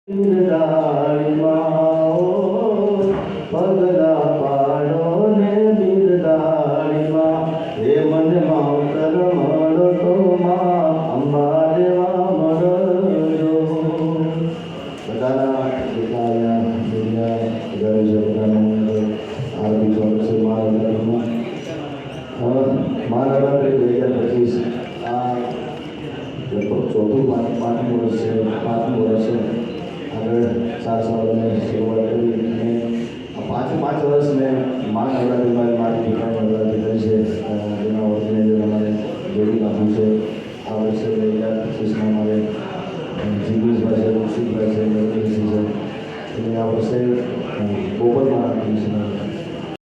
બિરદાળીમાં પગલા પાડો ને બિરદાળીમાં હે મને માવતર મળતો માં અંબા દેવા મળજો. બધાના જેટલા અહીંયા દુનિયા ઘરે છે બધાનું આરતી સ્વાગત છે મહાનવરાત્રિમાં. મહાનવરાત્રિ 2025 આ લગભગ ચોથું પાંચમું વર્ષ છે. આગળ 4 સાલ મેં શરૂઆત કરી અને આ 5 વર્ષ મેં મહાનવરાત્રિમાં મારી દીકરાની નવરાત્રિ કરી છે. એના ઓર્ગેનાઇઝર અમારે જોડી નાખ્યું છે. આ વર્ષે 2025માં અમારે જીગ્નેશભાઈ છે, ઋષિકભાઈ છે, નવરીસિંહ છે. અને આ વર્ષે ગોપાલમાં નાખ્યું છે.